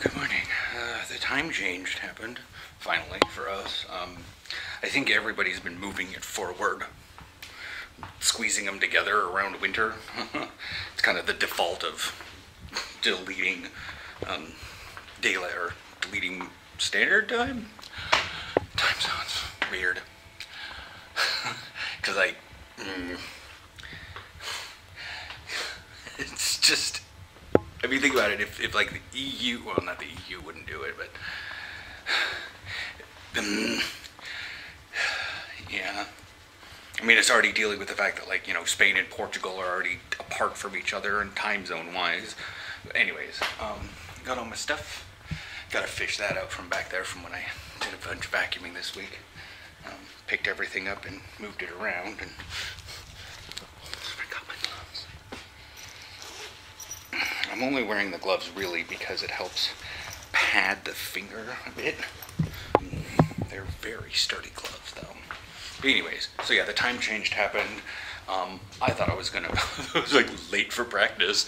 Good morning. The time change happened, finally, for us. I think everybody's been moving it forward, squeezing them together around winter. It's kind of the default of deleting daylight, or deleting standard time. Time sounds weird. Because it's just, I mean, think about it, if like the EU, well, not the EU wouldn't do it, but yeah, I mean, it's already dealing with the fact that, like, you know, Spain and Portugal are already apart from each other and time zone wise. But anyways, got all my stuff. Gotta fish that out from back there from when I did a bunch of vacuuming this week. Picked everything up and moved it around, and I got my gloves. I'm only wearing the gloves really because it helps pad the finger a bit. They're very sturdy gloves though. But anyways, so yeah, the time change happened. I thought I was gonna, I was like late for practice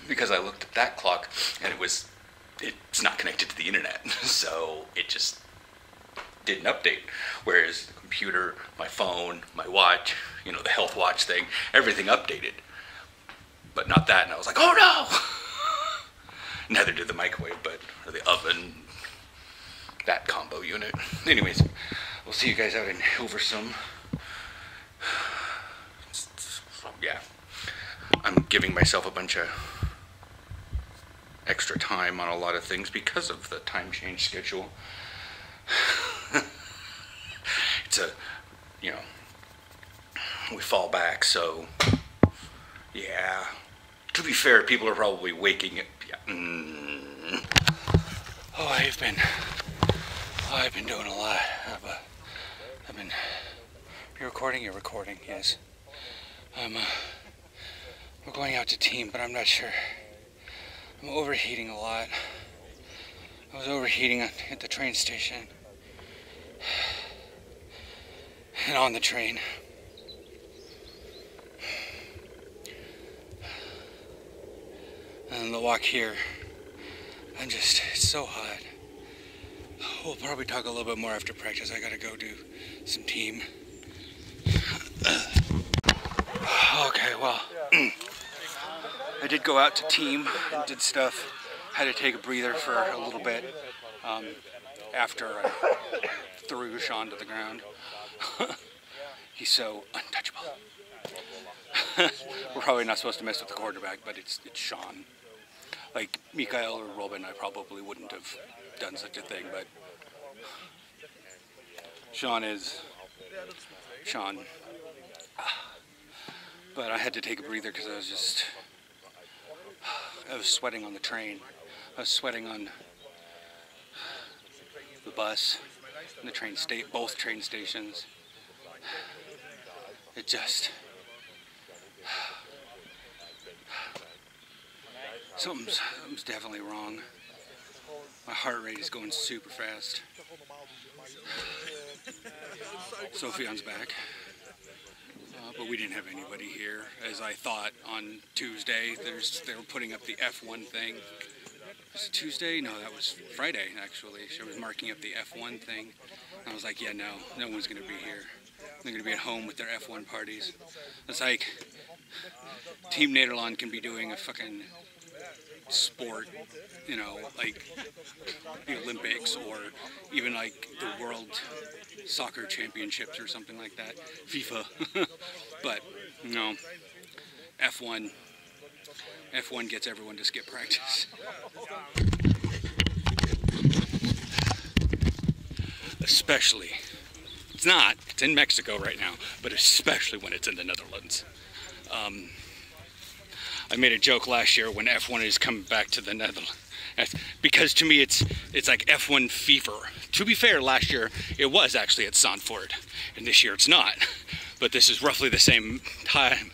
because I looked at that clock and it's not connected to the internet, so it just didn't update. Whereas the computer, my phone, my watch, you know, the health watch thing, everything updated. But not that, and I was like, oh no! Neither did the microwave, or the oven, that combo unit. Anyways, we'll see you guys out in Hilversum. Yeah, I'm giving myself a bunch of extra time on a lot of things because of the time change schedule. It's you know, we fall back, so yeah. To be fair, people are probably waking up. Yeah. Oh, I've been doing a lot. I've been. You're recording. You're recording. Yes. We're going out to team, but I'm not sure. I'm overheating a lot. I was overheating at the train station and on the train. And the walk here, it's so hot. We'll probably talk a little bit more after practice. I gotta go do some team. Okay, well, I did go out to team and did stuff. Had to take a breather for a little bit after I threw Sean to the ground. He's so untouchable. We're probably not supposed to mess with the quarterback, but it's Sean. Like Mikael or Robin, I probably wouldn't have done such a thing, but Sean is Sean. But I had to take a breather because I was sweating on the train. I was sweating on the bus and the both train stations. It just, something's definitely wrong. My heart rate is going super fast. Sophion's back. But we didn't have anybody here, as I thought on Tuesday. They were putting up the F1 thing. Was it Tuesday? No, that was Friday, actually. She was marking up the F1 thing. I was like, yeah, no one's going to be here. They're going to be at home with their F1 parties. It's like, Team Nederland can be doing a fucking sport, you know, like the Olympics, or even like the World Soccer Championships or something like that, FIFA. But no, F1 gets everyone to skip practice. Especially, it's in Mexico right now, but especially when it's in the Netherlands. I made a joke last year when F1 is coming back to the Netherlands, because to me it's like F1 fever. To be fair, last year it was actually at Zandvoort, and this year it's not. But this is roughly the same time.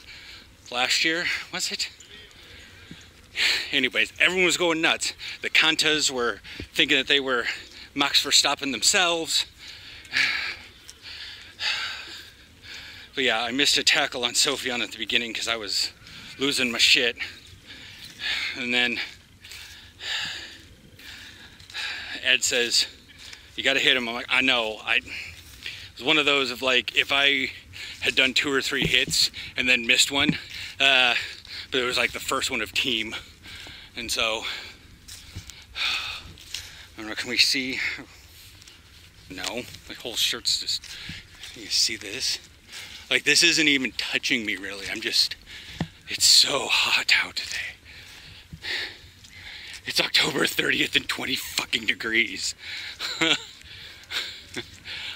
Last year, was it? Anyways, everyone was going nuts. The Kantas were thinking that they were Max Verstappen themselves. But yeah, I missed a tackle on Sophion at the beginning because I was losing my shit. And then Ed says, you got to hit him. I'm like, I know. It was one of those of like, if I had done 2 or 3 hits and then missed one, but it was like the first one of team. And so, I don't know, can we see? No, my whole shirt's just, you see this? Like, this isn't even touching me really. It's so hot out today. It's October 30th and 20 fucking degrees.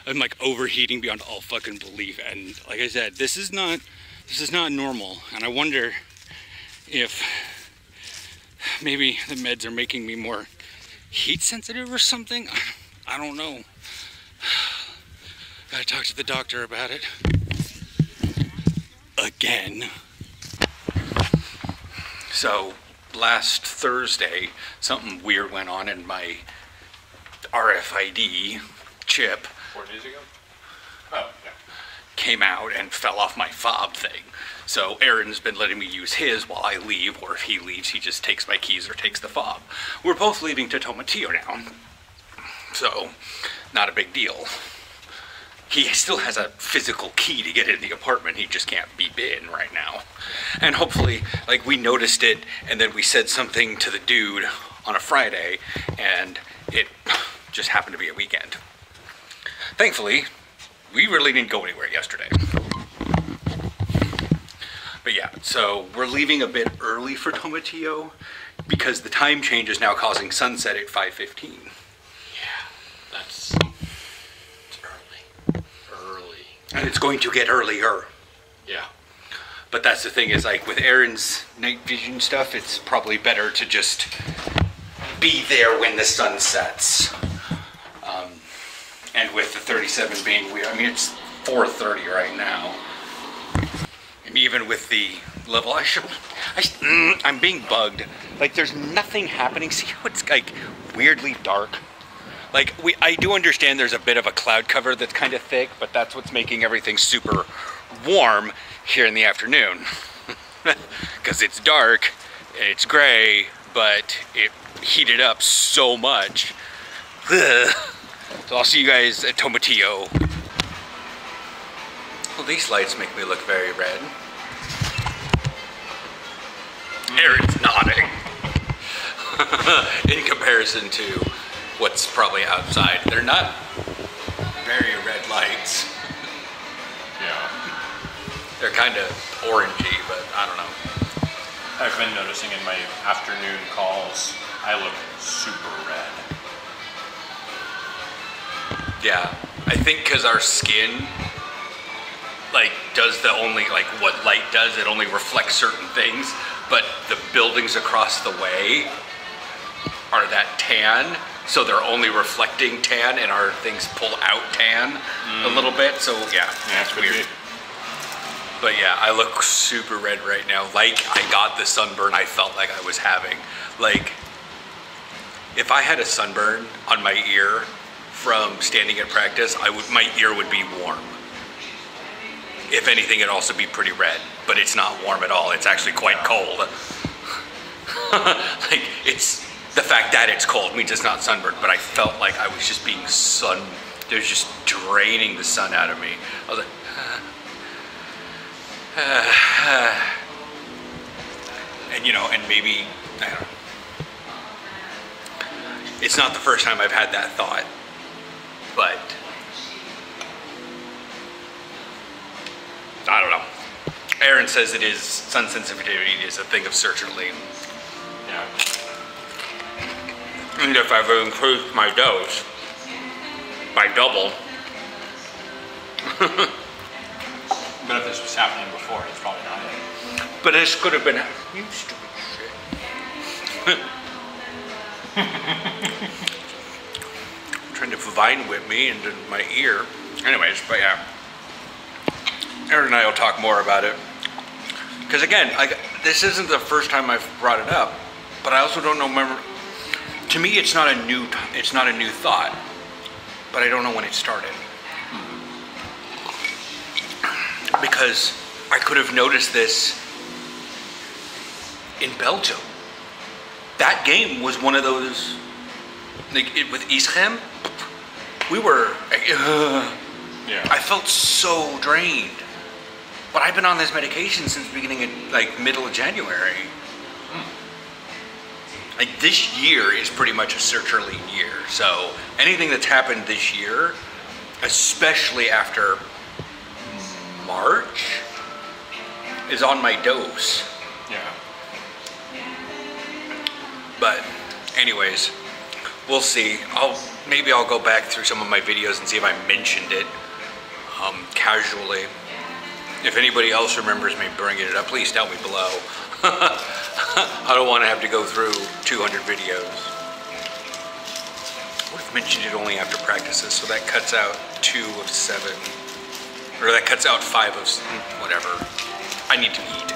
I'm like overheating beyond all fucking belief. And like I said, this is not normal. And I wonder if maybe the meds are making me more heat sensitive or something. I don't know. Gotta talk to the doctor about it. Again. So last Thursday, something weird went on in my RFID chip. 4 days ago? Oh, yeah. Came out and fell off my fob thing. So Aaron's been letting me use his while I leave, or if he leaves, he just takes my keys or takes the fob. We're both leaving to Tomatillo now, so not a big deal. He still has a physical key to get in the apartment, he just can't beep in right now. And hopefully, like, we noticed it, and then we said something to the dude on a Friday, and it just happened to be a weekend. Thankfully, we really didn't go anywhere yesterday. But yeah, so we're leaving a bit early for Tomatillo because the time change is now causing sunset at 5:15. Yeah, it's early. And it's going to get earlier. Yeah. But that's the thing is, like, with Aaron's night vision stuff, it's probably better to just be there when the sun sets. And with the 37 being weird, I mean, it's 4:30 right now. And even with the level, I'm being bugged. Like, there's nothing happening. See how it's like weirdly dark? Like, I do understand there's a bit of a cloud cover that's kind of thick, but that's what's making everything super warm here in the afternoon. Because it's dark, it's gray, but it heated up so much. Ugh. So I'll see you guys at Tomatillo. Well, these lights make me look very red. Aaron's nodding. In comparison to what's probably outside. They're not very red lights. Yeah. They're kind of orangey, but I don't know. I've been noticing in my afternoon calls, I look super red. Yeah, I think because our skin, like, does the only, like, what light does, it only reflects certain things, but the buildings across the way are that tan, so they're only reflecting tan, and our things pull out tan a little bit, so yeah, that's weird. But yeah, I look super red right now, like I got the sunburn I felt like I was having. Like, if I had a sunburn on my ear from standing at practice, my ear would be warm. If anything, it'd also be pretty red, but it's not warm at all. It's actually quite cold. Like, it's the fact that it's cold means it's not sunburned, but I felt like I was just being it was just draining the sun out of me. I was like, and you know, and maybe, I don't know. It's not the first time I've had that thought, but I don't know. Aaron says it is, sun sensitivity is a thing of certainty. Yeah. And if I've increased my dose by double. But if this was happening before, it's probably not it. But this could have been, you stupid shit. Trying to vine whip me into my ear. Anyways, but yeah. Aaron and I will talk more about it. Because again, this isn't the first time I've brought it up, but I also don't know, remember, to me it's not a new thought, but I don't know when it started. Because I could have noticed this in Belgium. That game was one of those like with Ischem, we were. Yeah. I felt so drained. But I've been on this medication since beginning of like middle of January. Like this year is pretty much a sertraline year. So anything that's happened this year, especially after March, is on my dose. Yeah. But anyways, we'll see. Maybe I'll go back through some of my videos and see if I mentioned it casually. If anybody else remembers me bringing it up, please tell me below. I don't want to have to go through 200 videos. What if I mentioned it only after practices? So that cuts out 2 of 7. Or that cuts out 5 of whatever. I need to eat.